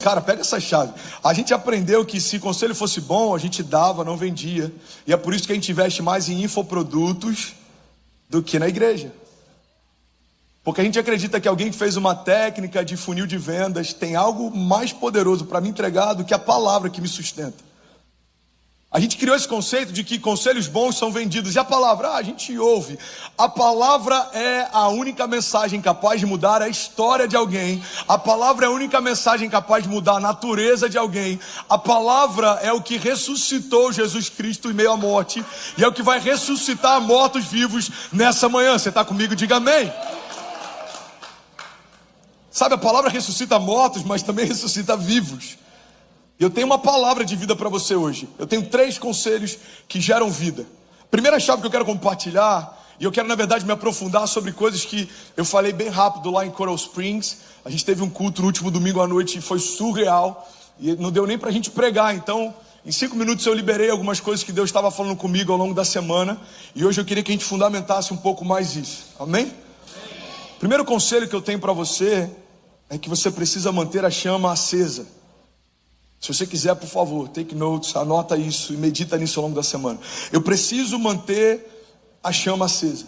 Cara, pega essa chave. A gente aprendeu que se conselho fosse bom, a gente dava, não vendia. E é por isso que a gente investe mais em infoprodutos do que na igreja. Porque a gente acredita que alguém que fez uma técnica de funil de vendas tem algo mais poderoso para me entregar do que a palavra que me sustenta. A gente criou esse conceito de que conselhos bons são vendidos. E a palavra, a gente ouve. A palavra é a única mensagem capaz de mudar a história de alguém. A palavra é a única mensagem capaz de mudar a natureza de alguém. A palavra é o que ressuscitou Jesus Cristo em meio à morte. E é o que vai ressuscitar mortos vivos nessa manhã. Você está comigo? Diga amém. Sabe, a palavra ressuscita mortos, mas também ressuscita vivos. E eu tenho uma palavra de vida para você hoje. Eu tenho 3 conselhos que geram vida. Primeira chave que eu quero compartilhar, e eu quero na verdade me aprofundar sobre coisas que eu falei bem rápido lá em Coral Springs. A gente teve um culto no último domingo à noite e foi surreal. E não deu nem para a gente pregar, então em 5 minutos eu liberei algumas coisas que Deus estava falando comigo ao longo da semana. E hoje eu queria que a gente fundamentasse um pouco mais isso. Amém? Primeiro conselho que eu tenho para você é que você precisa manter a chama acesa. Se você quiser, por favor, take notes, anota isso e medita nisso ao longo da semana. Eu preciso manter a chama acesa.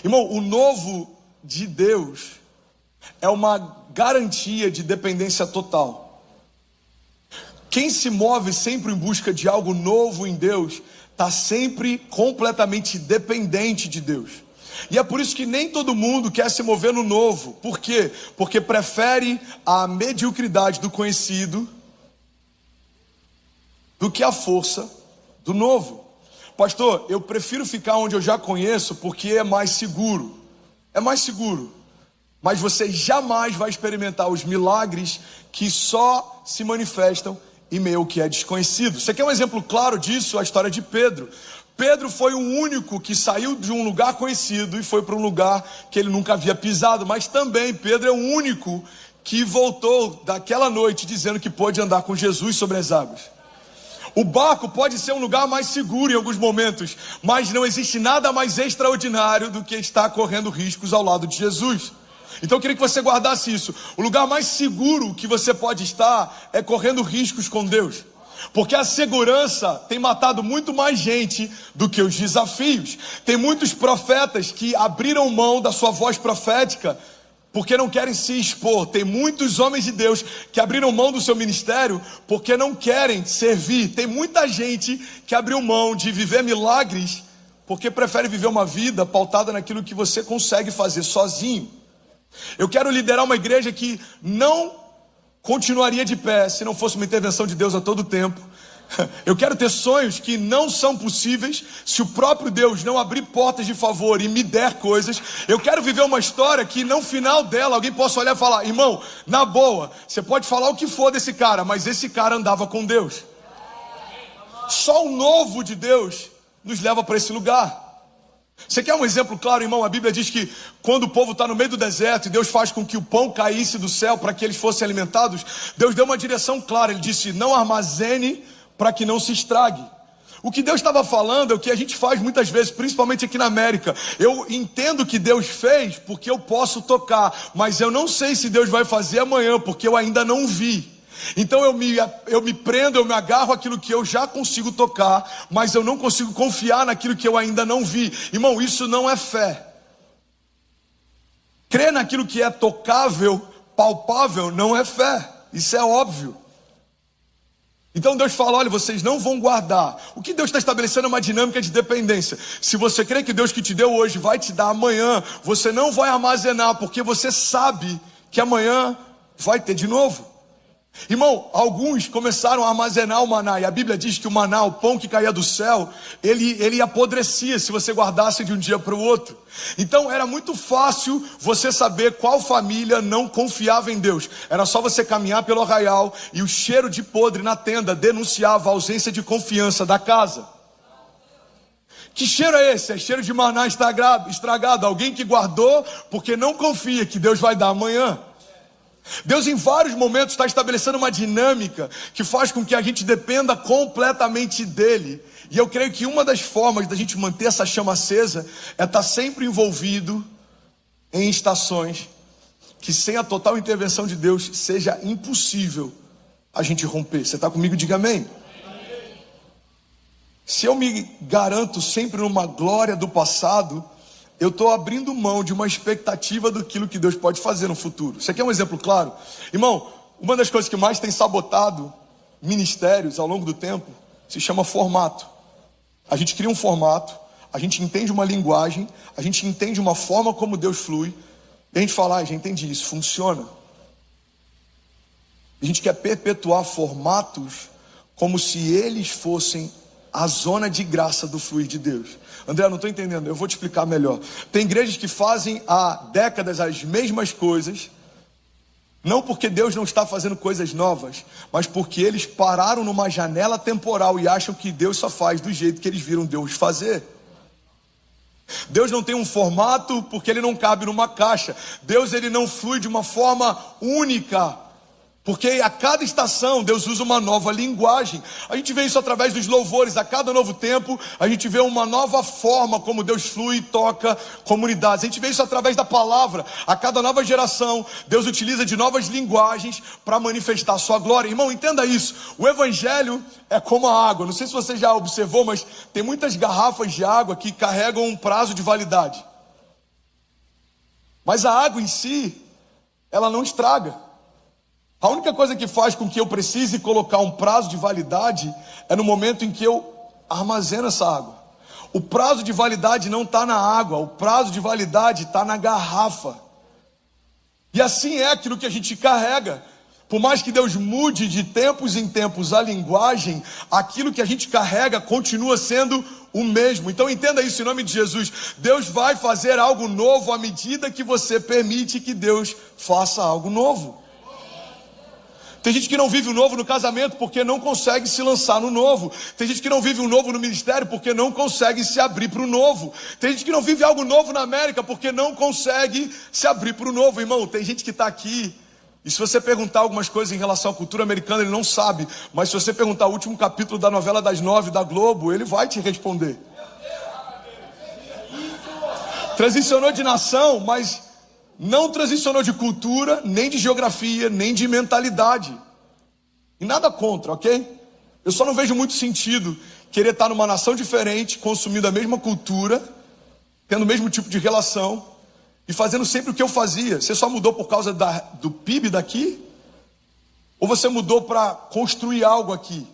Irmão, o novo de Deus é uma garantia de dependência total. Quem se move sempre em busca de algo novo em Deus, está sempre completamente dependente de Deus. E é por isso que nem todo mundo quer se mover no novo. Por quê? Porque prefere a mediocridade do conhecido do que a força do novo. Pastor, eu prefiro ficar onde eu já conheço porque é mais seguro. É mais seguro. Mas você jamais vai experimentar os milagres que só se manifestam em meio ao que é desconhecido. Você quer um exemplo claro disso? A história de Pedro. Pedro foi o único que saiu de um lugar conhecido e foi para um lugar que ele nunca havia pisado. Mas também Pedro é o único que voltou daquela noite dizendo que pôde andar com Jesus sobre as águas. O barco pode ser um lugar mais seguro em alguns momentos, mas não existe nada mais extraordinário do que estar correndo riscos ao lado de Jesus. Então eu queria que você guardasse isso. O lugar mais seguro que você pode estar é correndo riscos com Deus. Porque a segurança tem matado muito mais gente do que os desafios. Tem muitos profetas que abriram mão da sua voz profética porque não querem se expor. Tem muitos homens de Deus que abriram mão do seu ministério porque não querem servir. Tem muita gente que abriu mão de viver milagres porque prefere viver uma vida pautada naquilo que você consegue fazer sozinho. Eu quero liderar uma igreja que não continuaria de pé se não fosse uma intervenção de Deus a todo tempo. Eu quero ter sonhos que não são possíveis se o próprio Deus não abrir portas de favor e me der coisas. Eu quero viver uma história que no final dela alguém possa olhar e falar: irmão, na boa, você pode falar o que for desse cara, mas esse cara andava com Deus. Só o novo de Deus nos leva para esse lugar. Você quer um exemplo claro, irmão? A Bíblia diz que quando o povo está no meio do deserto e Deus faz com que o pão caísse do céu para que eles fossem alimentados, Deus deu uma direção clara. Ele disse: não armazene para que não se estrague. O que Deus estava falando é o que a gente faz muitas vezes, principalmente aqui na América. Eu entendo que Deus fez porque eu posso tocar, mas eu não sei se Deus vai fazer amanhã porque eu ainda não vi. Então eu me prendo, eu me agarro àquilo que eu já consigo tocar, mas eu não consigo confiar naquilo que eu ainda não vi. Irmão, isso não é fé. Crer naquilo que é tocável, palpável, não é fé. Isso é óbvio. Então Deus fala: olha, vocês não vão guardar. O que Deus está estabelecendo é uma dinâmica de dependência. Se você crê que Deus que te deu hoje vai te dar amanhã, você não vai armazenar, porque você sabe que amanhã vai ter de novo. Irmão, alguns começaram a armazenar o maná, e a Bíblia diz que o maná, o pão que caía do céu, ele apodrecia se você guardasse de um dia para o outro. Então era muito fácil você saber qual família não confiava em Deus. Era só você caminhar pelo arraial e o cheiro de podre na tenda denunciava a ausência de confiança da casa. Que cheiro é esse? É cheiro de maná estragado. Alguém que guardou porque não confia que Deus vai dar amanhã. Deus em vários momentos está estabelecendo uma dinâmica que faz com que a gente dependa completamente dele. E eu creio que uma das formas da gente manter essa chama acesa é estar sempre envolvido em estações que sem a total intervenção de Deus seja impossível a gente romper. Você está comigo? Diga amém. Se eu me garanto sempre numa glória do passado, eu estou abrindo mão de uma expectativa daquilo que Deus pode fazer no futuro. Você quer um exemplo claro? Irmão, uma das coisas que mais tem sabotado ministérios ao longo do tempo se chama formato. A gente cria um formato, a gente entende uma linguagem, a gente entende uma forma como Deus flui, e a gente fala, já entendi, isso funciona. A gente quer perpetuar formatos como se eles fossem a zona de graça do fluir de Deus. André, não estou entendendo, eu vou te explicar melhor. Tem igrejas que fazem há décadas as mesmas coisas, não porque Deus não está fazendo coisas novas, mas porque eles pararam numa janela temporal e acham que Deus só faz do jeito que eles viram Deus fazer. Deus não tem um formato porque ele não cabe numa caixa. Deus, ele não flui de uma forma única, porque a cada estação Deus usa uma nova linguagem. A gente vê isso através dos louvores. A cada novo tempo a gente vê uma nova forma como Deus flui e toca comunidades. A gente vê isso através da palavra. A cada nova geração Deus utiliza de novas linguagens para manifestar a sua glória. Irmão, entenda isso. O evangelho é como a água. Não sei se você já observou, mas tem muitas garrafas de água que carregam um prazo de validade. Mas a água em si, ela não estraga. A única coisa que faz com que eu precise colocar um prazo de validade é no momento em que eu armazeno essa água. O prazo de validade não está na água, o prazo de validade está na garrafa. E assim é aquilo que a gente carrega. Por mais que Deus mude de tempos em tempos a linguagem, aquilo que a gente carrega continua sendo o mesmo. Então entenda isso em nome de Jesus. Deus vai fazer algo novo à medida que você permite que Deus faça algo novo. Tem gente que não vive o novo no casamento porque não consegue se lançar no novo. Tem gente que não vive o novo no ministério porque não consegue se abrir para o novo. Tem gente que não vive algo novo na América porque não consegue se abrir para o novo. Irmão, tem gente que está aqui, e se você perguntar algumas coisas em relação à cultura americana, ele não sabe. Mas se você perguntar o último capítulo da novela das 9 da Globo, ele vai te responder. Transicionou de nação, mas não transicionou de cultura, nem de geografia, nem de mentalidade. E nada contra, ok? Eu só não vejo muito sentido querer estar numa nação diferente, consumindo a mesma cultura, tendo o mesmo tipo de relação e fazendo sempre o que eu fazia. Você só mudou por causa do PIB daqui? Ou você mudou para construir algo aqui?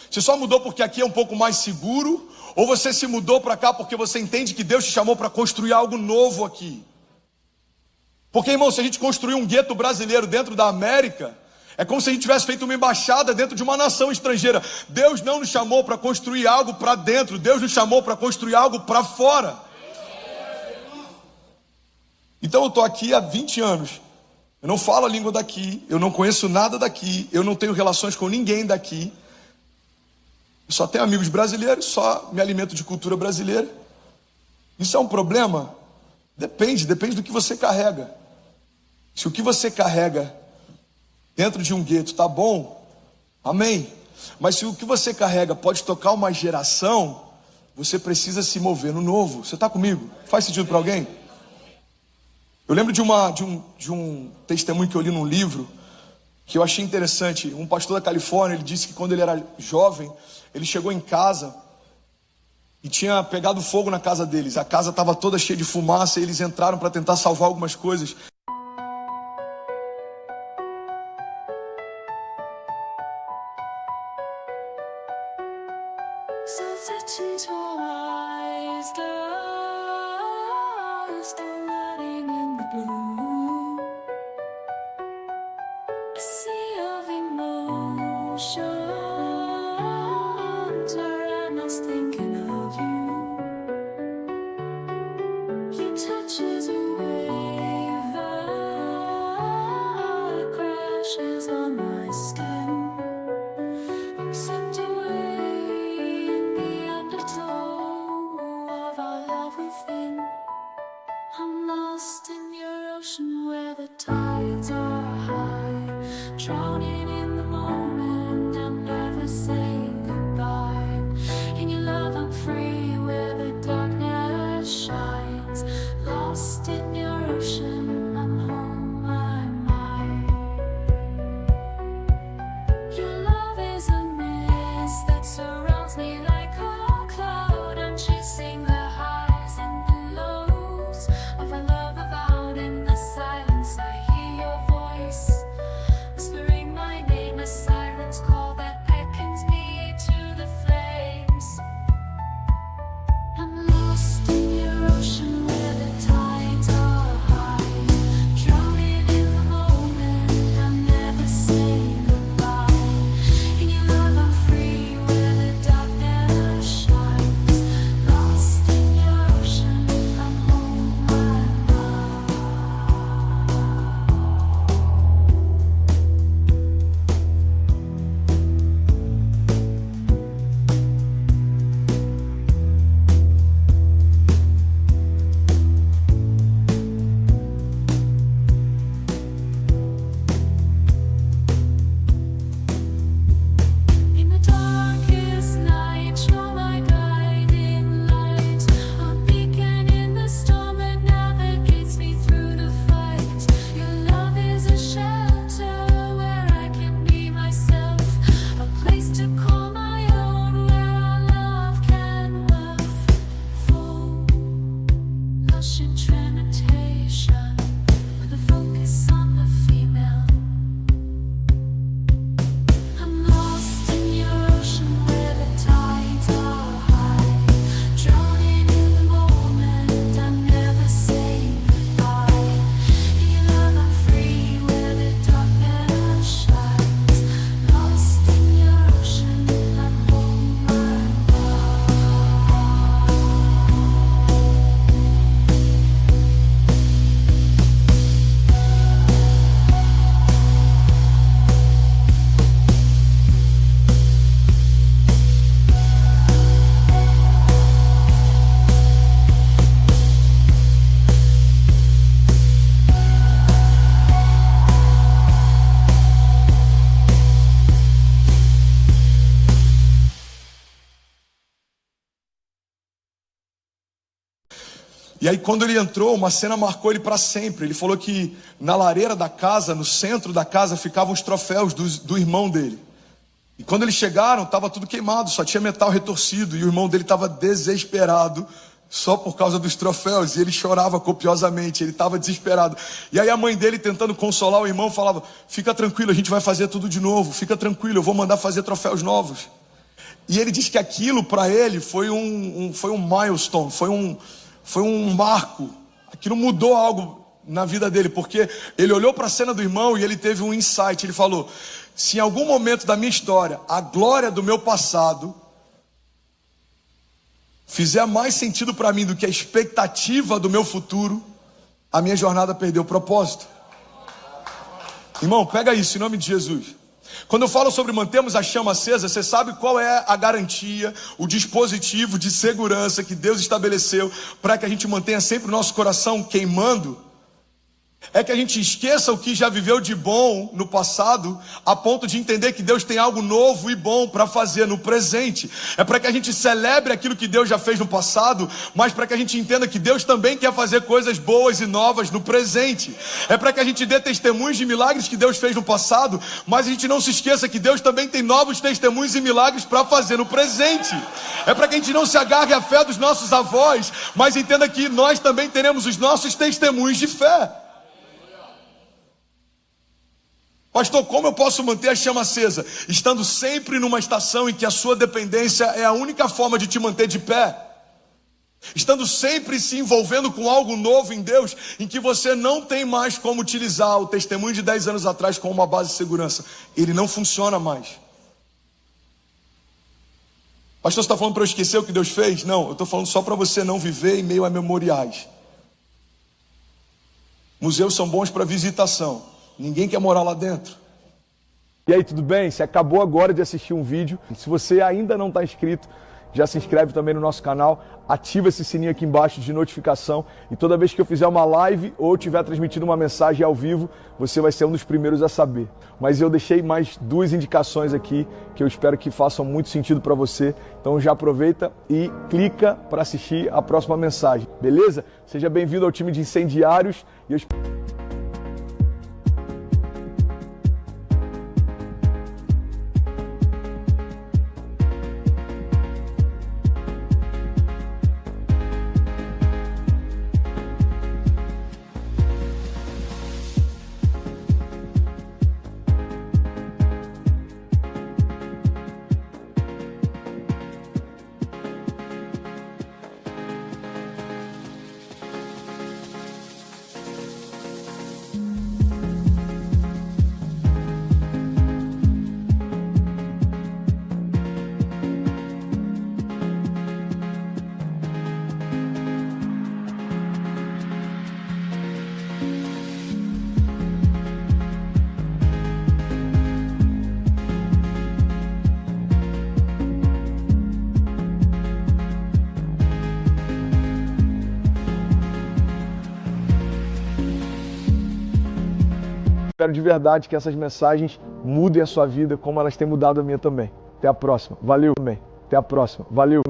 Você só mudou porque aqui é um pouco mais seguro? Ou você se mudou para cá porque você entende que Deus te chamou para construir algo novo aqui? Porque, irmão, se a gente construir um gueto brasileiro dentro da América, é como se a gente tivesse feito uma embaixada dentro de uma nação estrangeira. Deus não nos chamou para construir algo para dentro, Deus nos chamou para construir algo para fora. Então eu estou aqui há 20 anos, eu não falo a língua daqui, eu não conheço nada daqui, eu não tenho relações com ninguém daqui, eu só tenho amigos brasileiros, só me alimento de cultura brasileira. Isso é um problema? Depende do que você carrega. Se o que você carrega dentro de um gueto está bom, amém. Mas se o que você carrega pode tocar uma geração, você precisa se mover no novo. Você está comigo? Faz sentido para alguém? Eu lembro de um testemunho que eu li num livro, que eu achei interessante. Um pastor da Califórnia, ele disse que quando ele era jovem, ele chegou em casa e tinha pegado fogo na casa deles. A casa estava toda cheia de fumaça e eles entraram para tentar salvar algumas coisas. E aí quando ele entrou, uma cena marcou ele para sempre. Ele falou que na lareira da casa, no centro da casa, ficavam os troféus do irmão dele. E quando eles chegaram, estava tudo queimado, só tinha metal retorcido. E o irmão dele estava desesperado, só por causa dos troféus. E ele chorava copiosamente, ele estava desesperado. E aí a mãe dele, tentando consolar o irmão, falava: fica tranquilo, a gente vai fazer tudo de novo. Fica tranquilo, eu vou mandar fazer troféus novos. E ele disse que aquilo para ele foi um milestone, foi um marco. Aquilo mudou algo na vida dele, porque ele olhou para a cena do irmão e ele teve um insight. Ele falou: se em algum momento da minha história a glória do meu passado fizer mais sentido para mim do que a expectativa do meu futuro, a minha jornada perdeu o propósito. Irmão, pega isso em nome de Jesus. Quando eu falo sobre mantermos a chama acesa, você sabe qual é a garantia, o dispositivo de segurança que Deus estabeleceu para que a gente mantenha sempre o nosso coração queimando? É que a gente esqueça o que já viveu de bom no passado, a ponto de entender que Deus tem algo novo e bom para fazer no presente. É para que a gente celebre aquilo que Deus já fez no passado, mas para que a gente entenda que Deus também quer fazer coisas boas e novas no presente. É para que a gente dê testemunhos de milagres que Deus fez no passado, mas a gente não se esqueça que Deus também tem novos testemunhos e milagres para fazer no presente. É para que a gente não se agarre à fé dos nossos avós, mas entenda que nós também teremos os nossos testemunhos de fé. Pastor, como eu posso manter a chama acesa? Estando sempre numa estação em que a sua dependência é a única forma de te manter de pé. Estando sempre se envolvendo com algo novo em Deus, em que você não tem mais como utilizar o testemunho de 10 anos atrás como uma base de segurança. Ele não funciona mais. Pastor, você está falando para eu esquecer o que Deus fez? Não, eu estou falando só para você não viver em meio a memoriais. Museus são bons para visitação. Ninguém quer morar lá dentro. E aí, tudo bem? Você acabou agora de assistir um vídeo. Se você ainda não está inscrito, já se inscreve também no nosso canal. Ativa esse sininho aqui embaixo de notificação. E toda vez que eu fizer uma live ou estiver transmitindo uma mensagem ao vivo, você vai ser um dos primeiros a saber. Mas eu deixei mais 2 indicações aqui que eu espero que façam muito sentido para você. Então já aproveita e clica para assistir a próxima mensagem. Beleza? Seja bem-vindo ao time de incendiários. E eu espero de verdade que essas mensagens mudem a sua vida como elas têm mudado a minha também. Até a próxima. Valeu também. Até a próxima. Valeu.